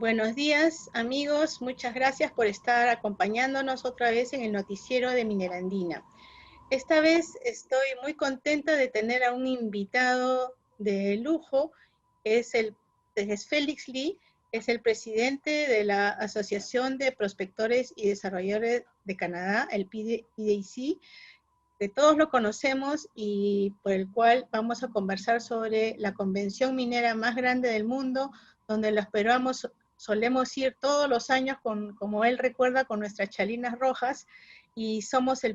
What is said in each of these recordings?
Buenos días, amigos. Muchas gracias por estar acompañándonos otra vez en el noticiero de Minerandina. Esta vez estoy muy contenta de tener a un invitado de lujo. Es Félix Lee, es el presidente de la Asociación de Prospectores y Desarrolladores de Canadá, el PDAC. De todos lo conocemos y por el cual vamos a conversar sobre la convención minera más grande del mundo, donde los peruanos solemos ir todos los años, como él recuerda, con nuestras chalinas rojas, y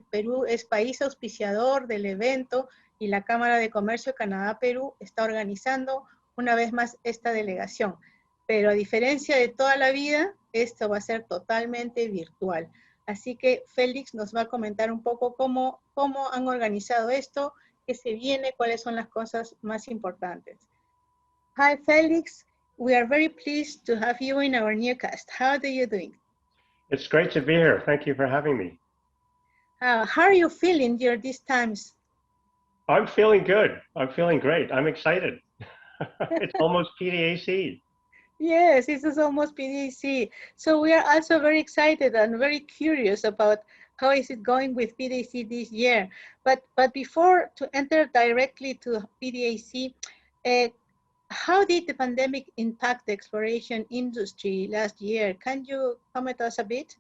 Perú es país auspiciador del evento, y la Cámara de Comercio Canadá-Perú está organizando una vez más esta delegación. Pero a diferencia de toda la vida, esto va a ser totalmente virtual. Así que Félix nos va a comentar un poco cómo han organizado esto, qué se viene, cuáles son las cosas más importantes. Hi, Félix. We are very pleased to have you in our newscast. How are you doing? It's great to be here. Thank you for having me. How are you feeling during these times? I'm feeling good. I'm feeling great. I'm excited. It's almost PDAC. Yes, this is almost PDAC. So we are also very excited and very curious about how is it going with PDAC this year. But before to enter directly to PDAC, how did the pandemic impact the exploration industry last year? Can you comment us a bit?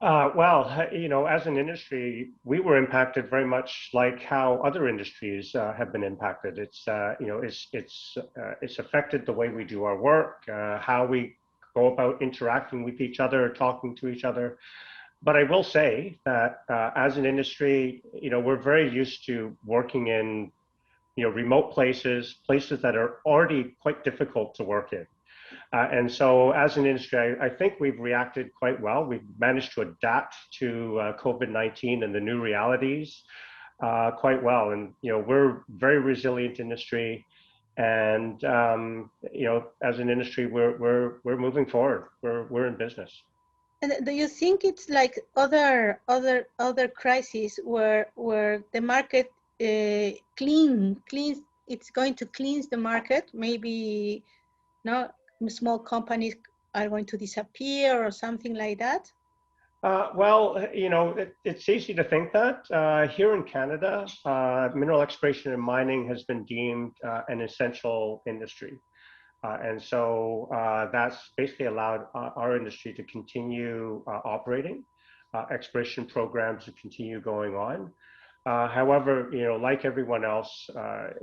Well, you know, as an industry, we were impacted very much like how other industries have been impacted. It's you know, it's affected the way we do our work, how we go about interacting with each other, talking to each other. But I will say that as an industry, you know, we're very used to working in, you know, remote places that are already quite difficult to work in. And so as an industry, I think we've reacted quite well. We've managed to adapt to COVID-19 and the new realities quite well. And, you know, we're a very resilient industry. And, you know, as an industry, we're moving forward. We're in business. And do you think it's like other crises where the market cleans, it's going to cleanse the market? Maybe no, small companies are going to disappear or something like that? Well, you know, it's easy to think that. Here in Canada, mineral exploration and mining has been deemed an essential industry. And so that's basically allowed our industry to continue operating, exploration programs to continue going on. However, you know, like everyone else,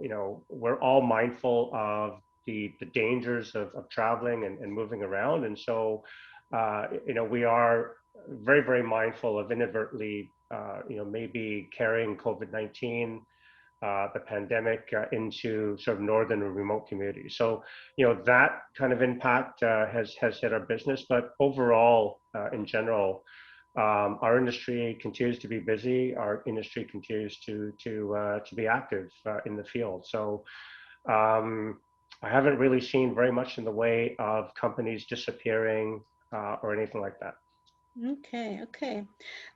you know, we're all mindful of the dangers of traveling and moving around. And so, you know, we are very, very mindful of inadvertently, you know, maybe carrying COVID-19, the pandemic into sort of northern or remote communities. So, you know, that kind of impact has hit our business, but overall, in general, our industry continues to be busy. Our industry continues to be active in the field. So I haven't really seen very much in the way of companies disappearing or anything like that. Okay, okay.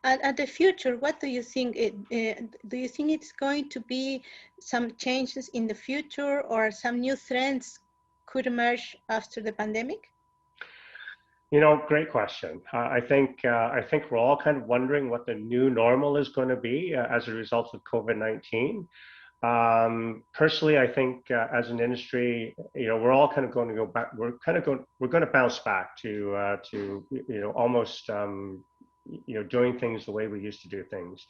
And the future, what do you think? Do you think it's going to be some changes in the future, or some new trends could emerge after the pandemic? You know, great question. I think we're all kind of wondering what the new normal is going to be as a result of COVID-19. Personally, I think as an industry, you know, we're all kind of going to go back. We're going to bounce back to you know, almost you know, doing things the way we used to do things.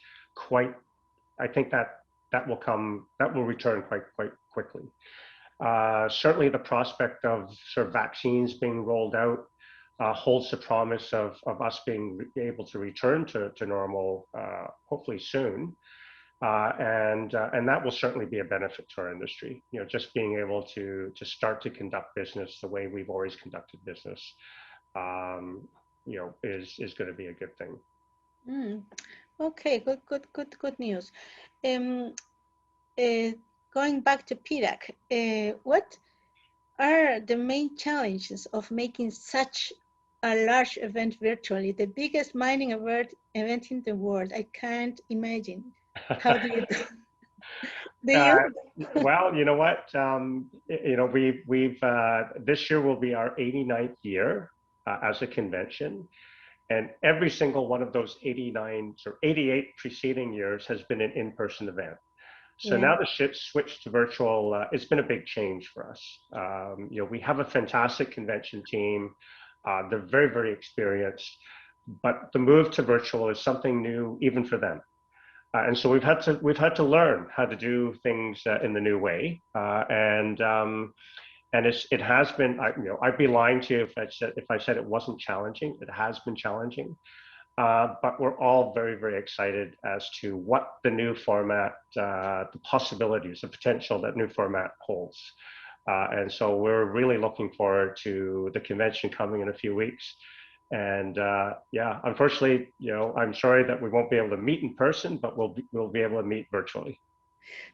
I think that will return quite quickly. Certainly, the prospect of sort of vaccines being rolled out holds the promise of us being able to return to normal, hopefully soon. And that will certainly be a benefit to our industry. You know, just being able to start to conduct business the way we've always conducted business, you know, is going to be a good thing. Okay, good news. Going back to PDAC, what are the main challenges of making such a large event virtually? The biggest mining event in the world. I can't imagine. How do you do? Do you? Well, you know what? We've this year will be our 89th year as a convention, and every single one of those 89 or 88 preceding years has been an in-person event. So Yeah. now the switch to virtual, it's been a big change for us. We have a fantastic convention team. They're very, very experienced, but the move to virtual is something new even for them. And so we've had to learn how to do things in the new way, and it has been. I'd be lying to you if I said it wasn't challenging. It has been challenging, but we're all very, very excited as to what the new format, the possibilities, the potential that new format holds. And so we're really looking forward to the convention coming in a few weeks. And yeah, unfortunately, I'm sorry that we won't be able to meet in person, but we'll be able to meet virtually.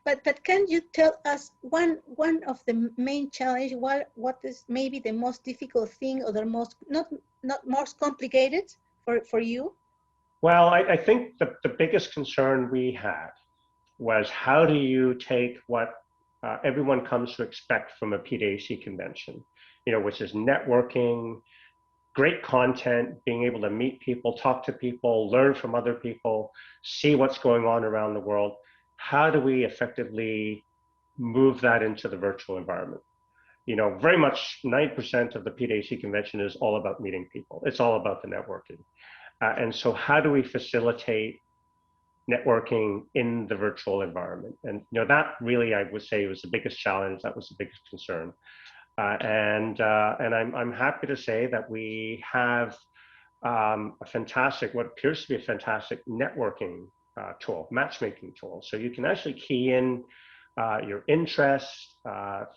But can you tell us one of the main challenge? What is maybe the most difficult thing, or the most not most complicated for you? Well, I think the biggest concern we had was, how do you take what everyone comes to expect from a PDAC convention, which is networking, great content, being able to meet people, talk to people, learn from other people, see what's going on around the world. How do we effectively move that into the virtual environment? Very much 90% of the PDAC convention is all about meeting people. It's all about the networking. And so how do we facilitate networking in the virtual environment? And that really, I would say, was the biggest challenge. That was the biggest concern. And I'm happy to say that we have a fantastic, what appears to be a fantastic networking tool, matchmaking tool. So you can actually key in your interests,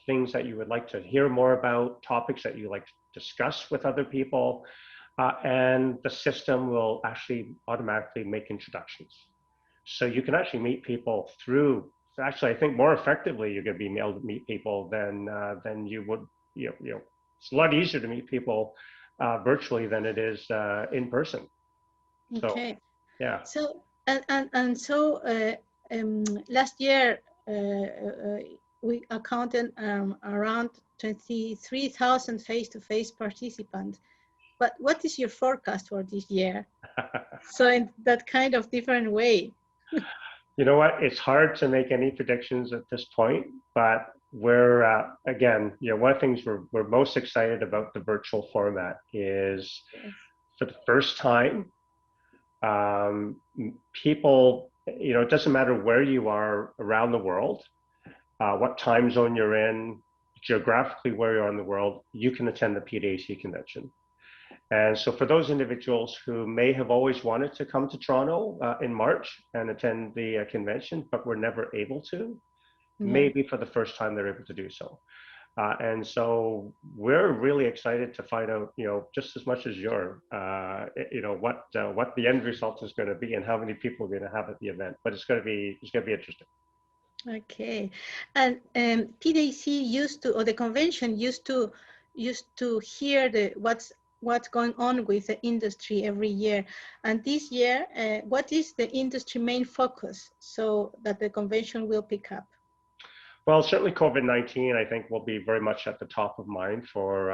things that you would like to hear more about, topics that you like to discuss with other people, and the system will actually automatically make introductions. So you can actually meet people through. Actually, I think more effectively you're going to be able to meet people than you would. It's a lot easier to meet people virtually than it is in person. Okay. So, yeah. So so last year we accounted around 23,000 face-to-face participants. But what is your forecast for this year? So in that kind of different way. You know what? It's hard to make any predictions at this point, but we're again, one of the things we're most excited about the virtual format is, for the first time, people, it doesn't matter where you are around the world, what time zone you're in, geographically where you are in the world, you can attend the PDAC convention. And so for those individuals who may have always wanted to come to Toronto in March and attend the convention, but were never able to, maybe for the first time they're able to do so. And so we're really excited to find out, just as much as you're, what the end result is going to be and how many people we're going to have at the event. But it's going to be interesting. Okay, and PDAC used to, or the convention used to hear what's going on with the industry every year. And this year, what is the industry main focus so that the convention will pick up? Well, certainly COVID-19, I think, will be very much at the top of mind for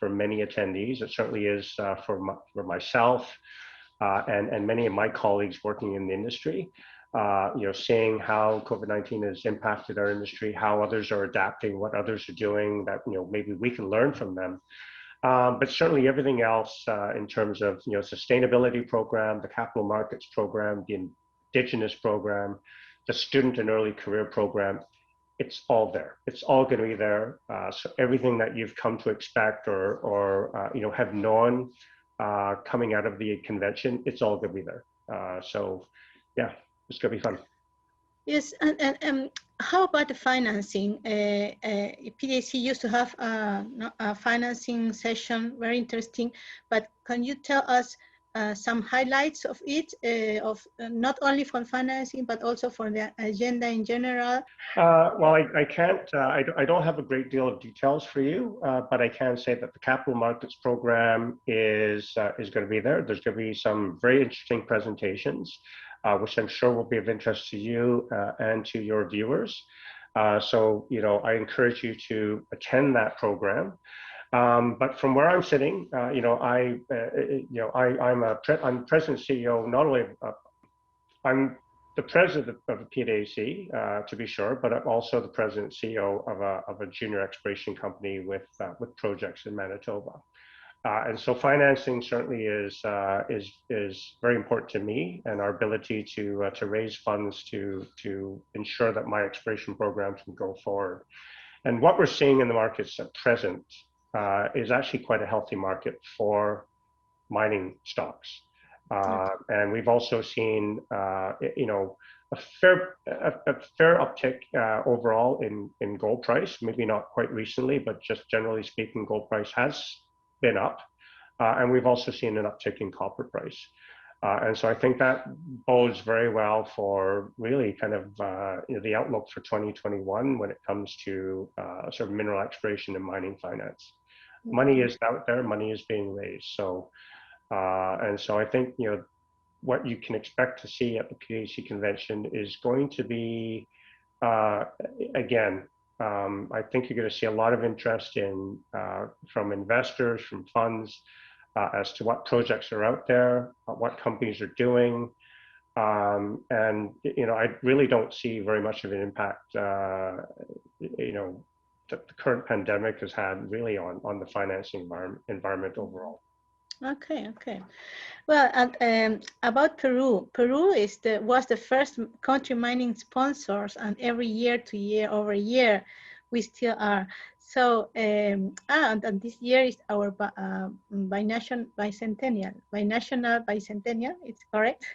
many attendees. It certainly is for myself and many of my colleagues working in the industry. Seeing how COVID-19 has impacted our industry, how others are adapting, what others are doing, that maybe we can learn from them. But certainly everything else in terms of sustainability program, the capital markets program, the Indigenous program, the student and early career program, it's all there. It's all going to be there. So everything that you've come to expect or have known coming out of the convention, it's all going to be there. So yeah, it's going to be fun. Yes, and how about the financing? PDAC used to have a financing session, very interesting, but can you tell us some highlights of it, not only for financing, but also for the agenda in general? Well, I can't, I don't have a great deal of details for you, but I can say that the capital markets program is going to be there. There's going to be some very interesting presentations. which I'm sure will be of interest to you and to your viewers. So, I encourage you to attend that program. But from where I'm sitting, I'm president CEO. Not only I'm the president of the PDAC, to be sure, but I'm also the president CEO of a junior exploration company with projects in Manitoba. And so financing certainly is very important to me, and our ability to raise funds to ensure that my exploration program can go forward. And what we're seeing in the markets at present is actually quite a healthy market for mining stocks. And we've also seen, a fair uptick overall in gold price. Maybe not quite recently, but just generally speaking, gold price has been up, and we've also seen an uptick in copper price. And so I think that bodes very well for really kind of the outlook for 2021 when it comes to sort of mineral exploration and mining finance. Money is out there, money is being raised. So and so I think what you can expect to see at the PDAC convention is going to be again. I think you're going to see a lot of interest from investors, from funds, as to what projects are out there, what companies are doing, and I really don't see very much of an impact, that the current pandemic has had really on the financing environment overall. Okay. Well, and about Peru, was the first country mining sponsors, and every year over year, we still are. So, and this year is our binational bicentennial. It's correct.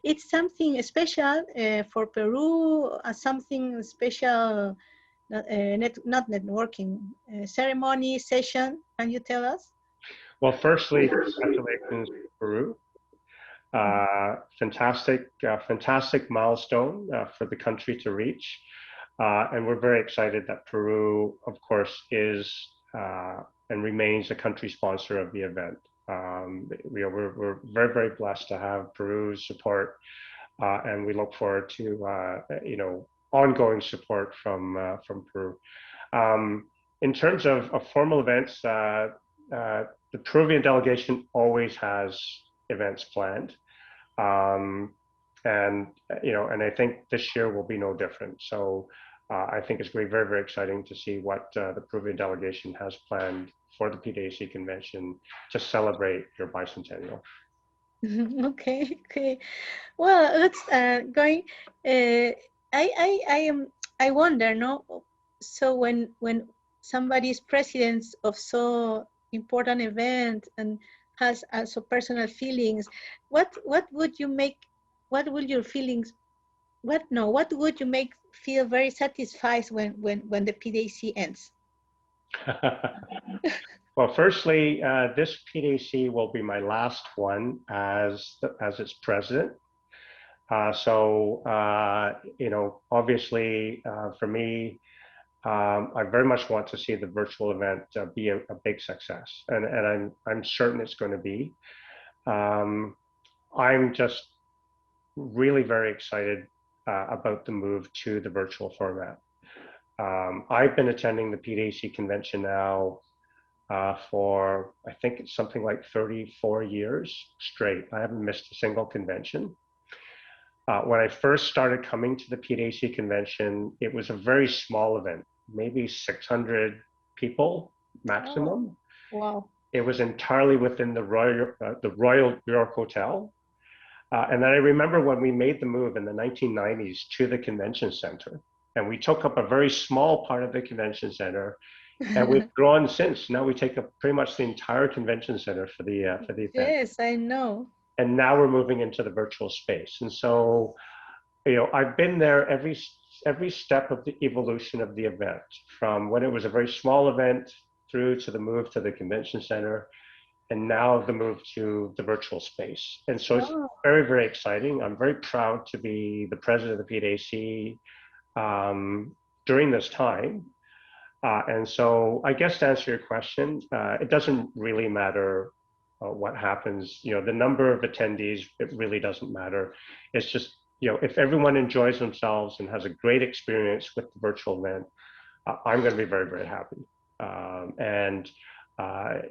It's something special for Peru. Something special, not networking ceremony session. Can you tell us? Well, firstly, congratulations, Peru. Fantastic milestone for the country to reach. And we're very excited that Peru, of course, is and remains a country sponsor of the event. We're very, very blessed to have Peru's support, and we look forward to ongoing support from Peru. In terms of formal events, the Peruvian delegation always has events planned, and I think this year will be no different. So I think it's going to be very, very exciting to see what the Peruvian delegation has planned for the PDAC convention to celebrate your bicentennial. Okay. Well, let's going. I wonder, no. So when somebody is president of so important event and has also personal feelings, what would you make? What would your feelings? What would you make feel very satisfied when the PDAC ends? Well, firstly, this PDAC will be my last one as its president. So obviously, for me, I very much want to see the virtual event be a big success, and I'm certain it's going to be. I'm just really very excited about the move to the virtual format. I've been attending the PDAC convention now for, I think it's something like 34 years straight. I haven't missed a single convention. When I first started coming to the PDAC convention, it was a very small event, maybe 600 people maximum. Oh, wow. It was entirely within the Royal York Hotel. And then I remember when we made the move in the 1990s to the convention center, and we took up a very small part of the convention center, and we've grown since. Now we take up pretty much the entire convention center for the event. Yes, I know. And now we're moving into the virtual space. And so, I've been there every step of the evolution of the event, from when it was a very small event through to the move to the convention center, and now the move to the virtual space. And so it's very, very exciting. I'm very proud to be the president of the PDAC during this time. And so I guess to answer your question, it doesn't really matter what happens. You know, the number of attendees, it really doesn't matter. It's just, you know, if everyone enjoys themselves and has a great experience with the virtual event, I'm going to be very, very happy.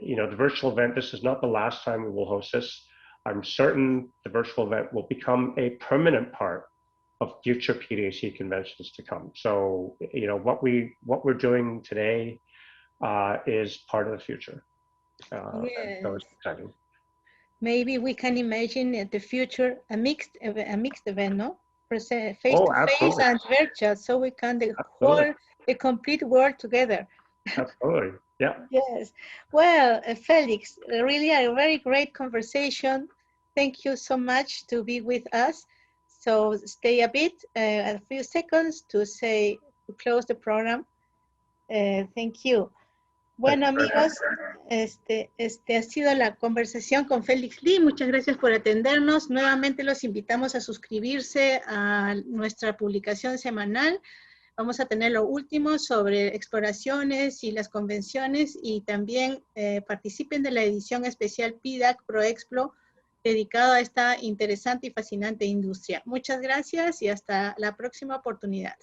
You know, the virtual event, this is not the last time we will host this. I'm certain the virtual event will become a permanent part of future PDAC conventions to come. So, you know, what we're doing today is part of the future. Yes. So it's exciting. Maybe we can imagine in the future a mixed event, no? Face-to-face and virtual, so we can the complete world together. Absolutely, yeah. Yes. Well, Felix, really a very great conversation. Thank you so much to be with us. So stay a bit, a few seconds to close the program. Thank you. Bueno, amigos, ha sido la conversación con Félix Lee. Muchas gracias por atendernos. Nuevamente los invitamos a suscribirse a nuestra publicación semanal. Vamos a tener lo último sobre exploraciones y las convenciones, y también participen de la edición especial PDAC Pro Explo dedicada a esta interesante y fascinante industria. Muchas gracias y hasta la próxima oportunidad.